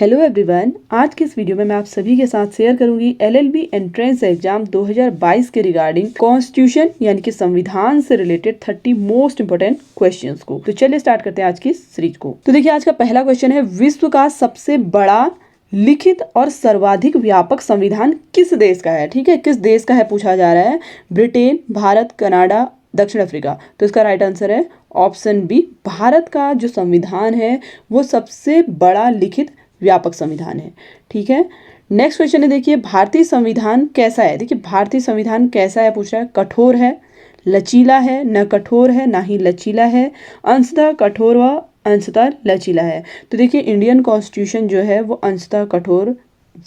Hello everyone, आज के इस वीडियो में मैं आप सभी के साथ शेयर करूंगी एलएलबी एंट्रेंस एग्जाम 2022 के रिगार्डिंग कॉन्स्टिट्यूशन यानी कि संविधान से रिलेटेड 30 मोस्ट इंपोर्टेंट क्वेश्चंस को। तो चलिए स्टार्ट करते हैं आज की सीरीज को। तो देखिए आज का पहला क्वेश्चन है, विश्व का सबसे बड़ा लिखित और सर्वाधिक व्यापक संविधान किस देश का है। ठीक है, किस देश का है पूछा जा रहा है। ब्रिटेन, भारत, कनाडा, दक्षिण अफ्रीका। तो इसका राइट आंसर है ऑप्शन बी। भारत का जो संविधान है वो सबसे बड़ा लिखित व्यापक संविधान है। ठीक है, नेक्स्ट क्वेश्चन है, देखिए भारतीय संविधान कैसा है। देखिए भारतीय संविधान कैसा है पूछ रहा है। कठोर है, लचीला है, न कठोर है ना ही लचीला है, अंशतः कठोर व अंशतः लचीला है। तो देखिए इंडियन कॉन्स्टिट्यूशन जो है वो अंशतः कठोर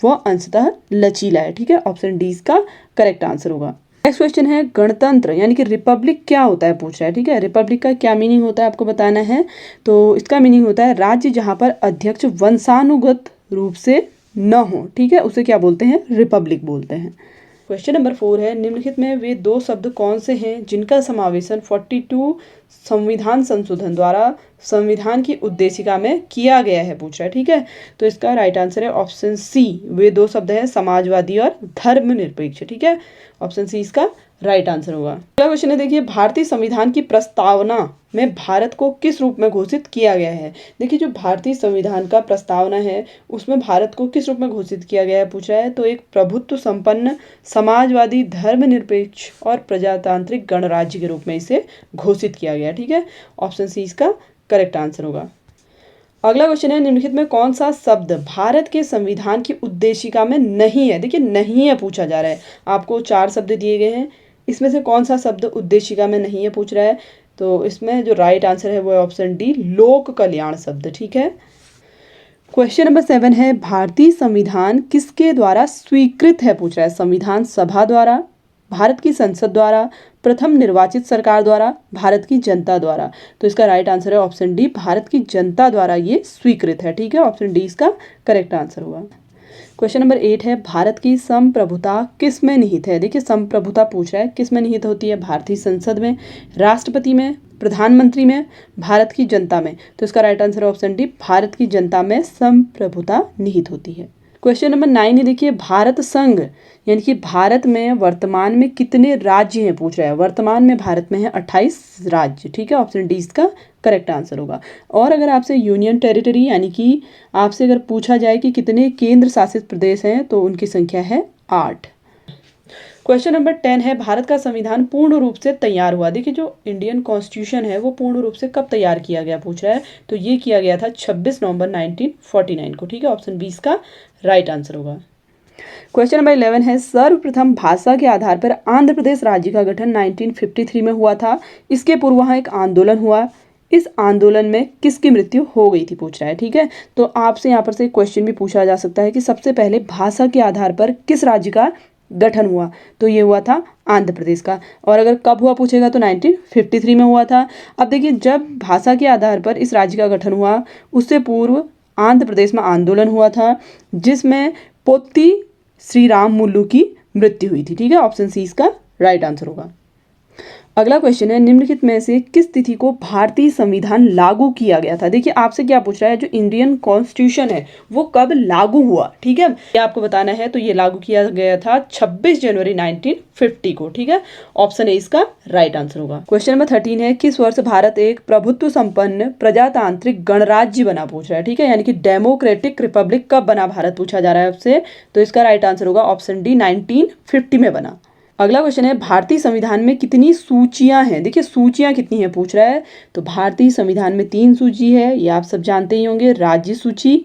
व अंशतः लचीला है। ठीक है, ऑप्शन डी इसका करेक्ट आंसर होगा। नेक्स्ट क्वेश्चन है, गणतंत्र यानी कि रिपब्लिक क्या होता है पूछ रहा है। ठीक है, रिपब्लिक का क्या मीनिंग होता है आपको बताना है। तो इसका मीनिंग होता है राज्य जहां पर अध्यक्ष वंशानुगत रूप से न हो। ठीक है, उसे क्या बोलते हैं, रिपब्लिक बोलते हैं। क्वेश्चन नंबर 4 है, निम्नलिखित में वे दो शब्द कौन से हैं जिनका समावेशन 42 संविधान संशोधन द्वारा संविधान की उद्देशिका में किया गया है पूछ रहा है। ठीक है, तो इसका राइट आंसर है ऑप्शन सी। वे दो शब्द हैं समाजवादी और धर्मनिरपेक्ष। ठीक है, ऑप्शन सी इसका राइट आंसर होगा। अगला क्वेश्चन है, देखिए भारतीय संविधान की प्रस्तावना में भारत को किस रूप में घोषित किया गया है। देखिए जो भारतीय संविधान का प्रस्तावना है उसमें भारत को किस रूप में घोषित किया गया है पूछ रहा है। तो एक प्रभुत्व संपन्न समाजवादी धर्मनिरपेक्ष और प्रजातांत्रिक गणराज्य के रूप में इसे घोषित किया गया है। ठीक है, ऑप्शन सी इसका करेक्ट आंसर होगा। अगला क्वेश्चन है, निम्नलिखित में कौन सा शब्द भारत के संविधान की उद्देशिका में नहीं है। देखिए नहीं है पूछा जा रहा है, आपको 4 शब्द दिए गए हैं, इसमें से कौन सा शब्द उद्देशिका में नहीं है पूछ रहा है। तो इसमें जो राइट आंसर है वो है ऑप्शन डी, लोक कल्याण शब्द। ठीक है, क्वेश्चन नंबर 7 है, भारतीय संविधान किसके द्वारा स्वीकृत है पूछ रहा है। संविधान सभा द्वारा, भारत की संसद द्वारा, प्रथम निर्वाचित सरकार द्वारा, भारत की जनता द्वारा। तो इसका राइट आंसर है ऑप्शन डी, भारत की जनता द्वारा ये स्वीकृत है। ठीक है, ऑप्शन डी इसका करेक्ट आंसर होगा। क्वेश्चन नंबर 8 है, भारत की संप्रभुता किस में निहित है। देखिए संप्रभुता पूछ रहा है, किस में निहित होती है। भारतीय संसद में, राष्ट्रपति में, प्रधानमंत्री में, भारत की जनता में। तो इसका राइट आंसर है ऑप्शन डी, भारत की जनता में संप्रभुता निहित होती है। क्वेश्चन नंबर 9 है, देखिए भारत संघ यानी कि भारत में वर्तमान में कितने राज्य हैं पूछ रहा है। वर्तमान में भारत में है 28 राज्य। ठीक है, ऑप्शन डी इसका करेक्ट आंसर होगा। और अगर आपसे यूनियन टेरिटरी यानी कि आपसे अगर पूछा जाए कि कितने केंद्र शासित प्रदेश हैं तो उनकी संख्या है 8। क्वेश्चन नंबर 10 है, भारत का संविधान पूर्ण रूप से तैयार हुआ। देखिए जो इंडियन कॉन्स्टिट्यूशन है वो पूर्ण रूप से कब तैयार किया गया पूछ रहा है। तो ये किया गया था 26 नवंबर 1949 को। ठीक है, ऑप्शन बी इसका राइट आंसर होगा। क्वेश्चन नंबर 11 है, सर्वप्रथम भाषा के आधार पर आंध्र प्रदेश राज्य का गठन 1953 में हुआ था। इसके पूर्व वहाँ एक आंदोलन हुआ, इस आंदोलन में किसकी मृत्यु हो गई थी पूछ रहा है। ठीक है, तो आपसे यहाँ पर से क्वेश्चन भी पूछा जा सकता है कि सबसे पहले भाषा के आधार पर किस राज्य का गठन हुआ। तो ये हुआ था आंध्र प्रदेश का। और अगर कब हुआ पूछेगा तो 1953 में हुआ था। अब देखिए जब भाषा के आधार पर इस राज्य का गठन हुआ उससे पूर्व आंध्र प्रदेश में आंदोलन हुआ था जिसमें पोत्ती श्रीरामुलु की मृत्यु हुई थी। ठीक है, ऑप्शन सी इसका राइट आंसर होगा। अगला क्वेश्चन है, निम्नलिखित में से किस तिथि को भारतीय संविधान लागू किया गया था। देखिए आपसे क्या पूछ रहा है, जो इंडियन कॉन्स्टिट्यूशन है वो कब लागू हुआ। ठीक है, ये आपको बताना है। तो ये लागू किया गया था 26 जनवरी 1950 को। ठीक है, ऑप्शन ए इसका राइट आंसर होगा। क्वेश्चन नंबर 13 है, किस वर्ष भारत एक प्रभुत्व संपन्न प्रजातांत्रिक गणराज्य बना पूछ रहा है। ठीक है, यानी कि डेमोक्रेटिक रिपब्लिक कब बना भारत पूछा जा रहा है आपसे। तो इसका राइट आंसर होगा ऑप्शन डी, 1950 में बना। अगला क्वेश्चन है, भारतीय संविधान में कितनी सूचियां हैं। देखिए सूचियां कितनी हैं पूछ रहा है। तो भारतीय संविधान में 3 सूची है, ये आप सब जानते ही होंगे। राज्य सूची,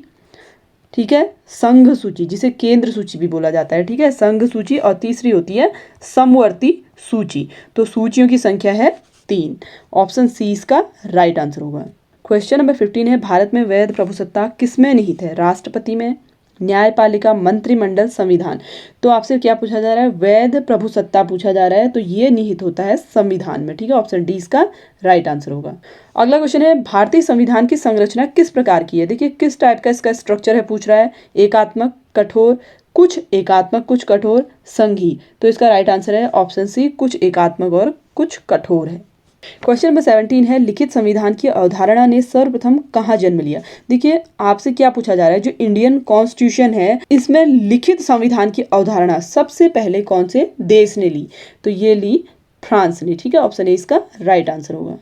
ठीक है, संघ सूची जिसे केंद्र सूची भी बोला जाता है। ठीक है, संघ सूची, और तीसरी होती है समवर्ती सूची। तो सूचियों की संख्या है 3। ऑप्शन सी इसका राइट आंसर होगा। क्वेश्चन नंबर 15 है, भारत में वैध प्रभुसत्ता किसमें निहित है। राष्ट्रपति में, न्यायपालिका, मंत्रिमंडल, संविधान। तो आपसे क्या पूछा जा रहा है, वैध प्रभुसत्ता पूछा जा रहा है। तो ये निहित होता है संविधान में। ठीक है, ऑप्शन डी इसका राइट आंसर होगा। अगला क्वेश्चन है, भारतीय संविधान की संरचना किस प्रकार की है। देखिए किस टाइप का इसका स्ट्रक्चर है पूछ रहा है। एकात्मक, कठोर, कुछ एकात्मक कुछ कठोर, संघी। तो इसका राइट आंसर है ऑप्शन सी, कुछ एकात्मक और कुछ कठोर है। क्वेश्चन नंबर 17 है, लिखित संविधान की अवधारणा ने सर्वप्रथम कहाँ जन्म लिया। देखिए आपसे क्या पूछा जा रहा है, जो इंडियन कॉन्स्टिट्यूशन है इसमें लिखित संविधान की अवधारणा सबसे पहले कौन से देश ने ली, तो ये ली फ्रांस ने। ठीक है, ऑप्शन ए इसका राइट आंसर होगा।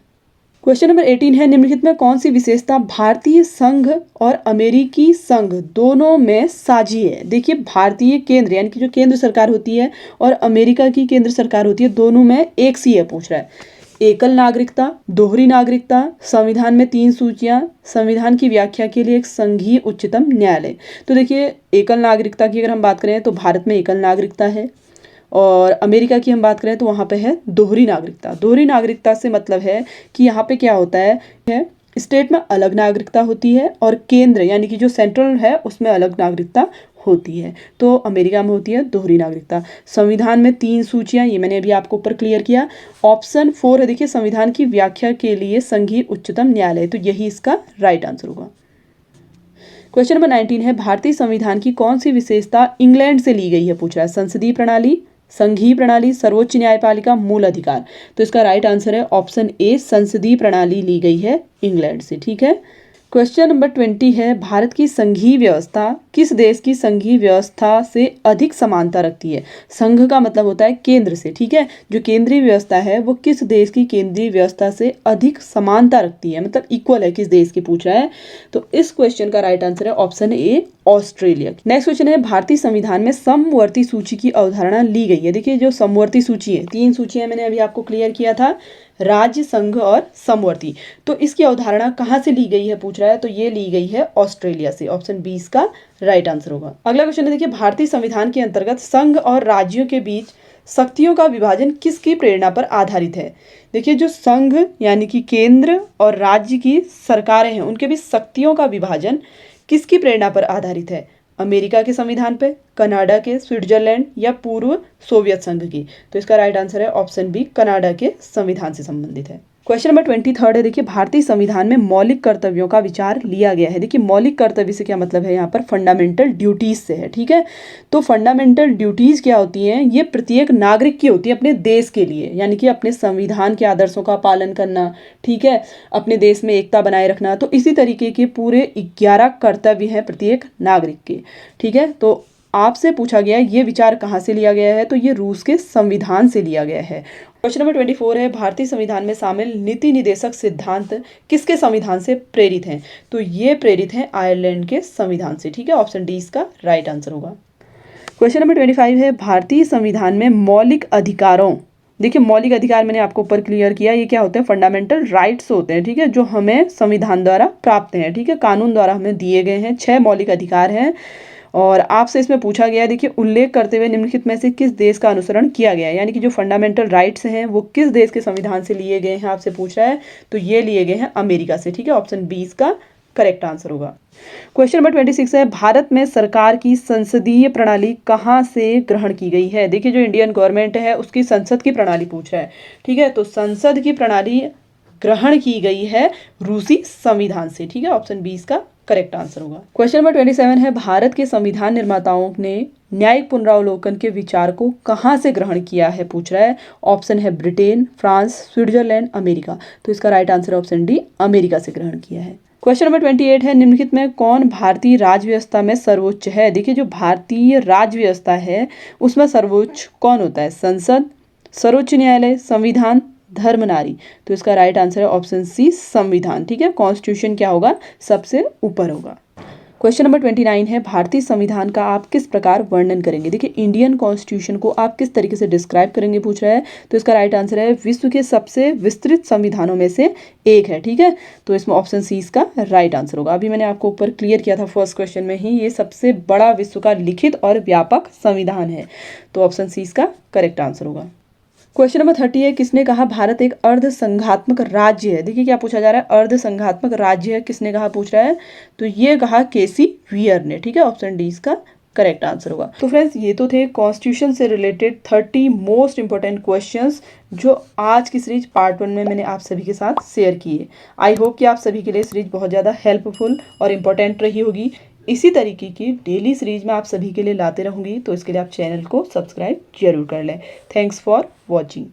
क्वेश्चन नंबर 18 है, निम्नलिखित में कौन सी विशेषता भारतीय संघ और अमेरिकी संघ दोनों में साझी है। देखिए भारतीय केंद्र यानी कि जो केंद्र सरकार होती है और अमेरिका की केंद्र सरकार होती है, दोनों में एक सी है पूछ रहा है। एकल नागरिकता, दोहरी नागरिकता, संविधान में 3 सूचियां, संविधान की व्याख्या के लिए एक संघीय उच्चतम न्यायालय। तो देखिए एकल नागरिकता की अगर हम बात करें तो भारत में एकल नागरिकता है, और अमेरिका की हम बात करें तो वहाँ पे है दोहरी नागरिकता। दोहरी नागरिकता से मतलब है कि यहाँ पे क्या होता है स्टेट में अलग नागरिकता होती है और केंद्र यानी कि जो सेंट्रल है उसमें अलग नागरिकता होती है। तो अमेरिका में होती है दोहरी नागरिकता। संविधान में 3 सूचियां, ये मैंने अभी आपको ऊपर क्लियर किया। ऑप्शन 4 है, देखिए संविधान की व्याख्या के लिए संघीय उच्चतम न्यायालय, तो यही इसका राइट आंसर होगा। क्वेश्चन नंबर 19 है, भारतीय संविधान की कौन सी विशेषता इंग्लैंड से ली गई है पूछ रहा है। संसदीय प्रणाली, संघीय प्रणाली, सर्वोच्च न्यायपालिका, मूल अधिकार। तो इसका राइट आंसर है ऑप्शन ए, संसदीय प्रणाली ली गई है इंग्लैंड से। ठीक है। क्वेश्चन नंबर 20 है, भारत की संघीय व्यवस्था किस देश की संघीय व्यवस्था से अधिक समानता रखती है। संघ का मतलब होता है केंद्र से। ठीक है, जो केंद्रीय व्यवस्था है वो किस देश की केंद्रीय व्यवस्था से अधिक समानता रखती है, मतलब इक्वल है किस देश की पूछ रहा है। तो इस क्वेश्चन का राइट आंसर है option A, Australia. Next question है, भारतीय संविधान में समवर्ती सूची की अवधारणा ली गई है। देखिए जो समवर्ती सूची है, 3 सूचियां मैंने अभी आपको क्लियर किया था, राज्य, संघ और समवर्ती। तो इसकी अवधारणा कहाँ से ली गई है पूछ रहा है, तो ये ली गई है ऑस्ट्रेलिया से। ऑप्शन 20 का राइट आंसर होगा। अगला क्वेश्चन है, देखिए भारतीय संविधान के अंतर्गत संघ और राज्यों के बीच शक्तियों का विभाजन किसकी प्रेरणा पर आधारित है। देखिए जो संघ यानी कि केंद्र और राज्य की सरकारें हैं उनके बीच शक्तियों का विभाजन किसकी प्रेरणा पर आधारित है। अमेरिका के संविधान पे, कनाडा के, स्विट्जरलैंड या पूर्व सोवियत संघ की। तो इसका राइट आंसर है ऑप्शन बी, कनाडा के संविधान से संबंधित है। क्वेश्चन नंबर 23 है, देखिए भारतीय संविधान में मौलिक कर्तव्यों का विचार लिया गया है। देखिए मौलिक कर्तव्य से क्या मतलब है, यहाँ पर फंडामेंटल ड्यूटीज से है। ठीक है, तो फंडामेंटल ड्यूटीज क्या होती हैं, ये प्रत्येक नागरिक की होती है अपने देश के लिए, यानी कि अपने संविधान के आदर्शों का पालन करना। ठीक है, अपने देश में एकता बनाए रखना। तो इसी तरीके के पूरे 11 कर्तव्य हैं प्रत्येक नागरिक के। ठीक है, तो आपसे पूछा गया है ये विचार कहाँ से लिया गया है, तो ये रूस के संविधान से लिया गया है। क्वेश्चन नंबर 24 है, भारतीय संविधान में शामिल नीति निदेशक सिद्धांत किसके संविधान से प्रेरित हैं। तो ये प्रेरित हैं आयरलैंड के संविधान से। ठीक है, ऑप्शन डी इसका राइट आंसर होगा। क्वेश्चन नंबर 25 है, भारतीय संविधान में मौलिक अधिकारों, देखिए मौलिक अधिकार मैंने आपको ऊपर क्लियर किया, ये क्या होते हैं, फंडामेंटल राइट्स होते हैं। ठीक है, जो हमें संविधान द्वारा प्राप्त हैं। ठीक है, कानून द्वारा हमें दिए गए हैं। 6 मौलिक अधिकार हैं और आपसे इसमें पूछा गया है, देखिए उल्लेख करते हुए निम्नलिखित में से किस देश का अनुसरण किया गया है, यानी कि जो फंडामेंटल राइट्स हैं वो किस देश के संविधान से लिए गए हैं आपसे पूछ रहा है। तो ये लिए गए हैं अमेरिका से। ठीक है, ऑप्शन 20 का करेक्ट आंसर होगा। क्वेश्चन नंबर 26 है, भारत में सरकार की संसदीय प्रणाली कहाँ से ग्रहण की गई है। देखिए जो इंडियन गवर्नमेंट है उसकी संसद की प्रणाली पूछ रहा है। ठीक है, तो संसद की प्रणाली ग्रहण की गई है रूसी संविधान से। ठीक है, ऑप्शन 20 का करेक्ट आंसर होगा। क्वेश्चन नंबर 27 है, भारत के संविधान निर्माताओं ने न्यायिक पुनरावलोकन के विचार को कहाँ से ग्रहण किया है पूछ रहा है। ऑप्शन है ब्रिटेन, फ्रांस, स्विट्जरलैंड, अमेरिका। तो इसका right answer option D, America से ग्रहण किया है। क्वेश्चन नंबर 28 है, निम्नलिखित में कौन भारतीय राज्य व्यवस्था में सर्वोच्च है। देखिए जो भारतीय राज्य व्यवस्था है उसमें सर्वोच्च कौन होता है, संसद, सर्वोच्च न्यायालय, संविधान, धर्मनारी। तो इसका राइट आंसर है ऑप्शन सी, संविधान। ठीक है, कॉन्स्टिट्यूशन क्या होगा, सबसे ऊपर होगा। क्वेश्चन नंबर 29 है, भारतीय संविधान का आप किस प्रकार वर्णन करेंगे। देखिए इंडियन कॉन्स्टिट्यूशन को आप किस तरीके से डिस्क्राइब करेंगे पूछ रहा है। तो इसका राइट आंसर है विश्व के सबसे विस्तृत संविधानों में से एक है। ठीक है, तो इसमें ऑप्शन सी इसका राइट आंसर होगा। अभी मैंने आपको ऊपर क्लियर किया था फर्स्ट क्वेश्चन में ही, ये सबसे बड़ा विश्व का लिखित और व्यापक संविधान है। तो ऑप्शन सी इसका करेक्ट आंसर होगा। क्वेश्चन नंबर 30 है, किसने कहा भारत एक अर्ध संघात्मक राज्य है। देखिए क्या पूछा जा रहा है, अर्ध संघात्मक राज्य है, किसने कहा पूछ रहा है। तो ये कहा केसी वियर ने। ठीक है, ऑप्शन डी इसका करेक्ट आंसर होगा। तो फ्रेंड्स ये तो थे कॉन्स्टिट्यूशन से रिलेटेड 30 मोस्ट इंपॉर्टेंट क्वेश्चंस जो आज की सीरीज पार्ट 1 में मैंने आप सभी के साथ शेयर किए। आई होप कि आप सभी के लिए सीरीज बहुत ज़्यादा हेल्पफुल और इम्पोर्टेंट रही होगी। इसी तरीके की डेली सीरीज में आप सभी के लिए लाते रहूँगी, तो इसके लिए आप चैनल को सब्सक्राइब जरूर कर लें। Thanks for watching.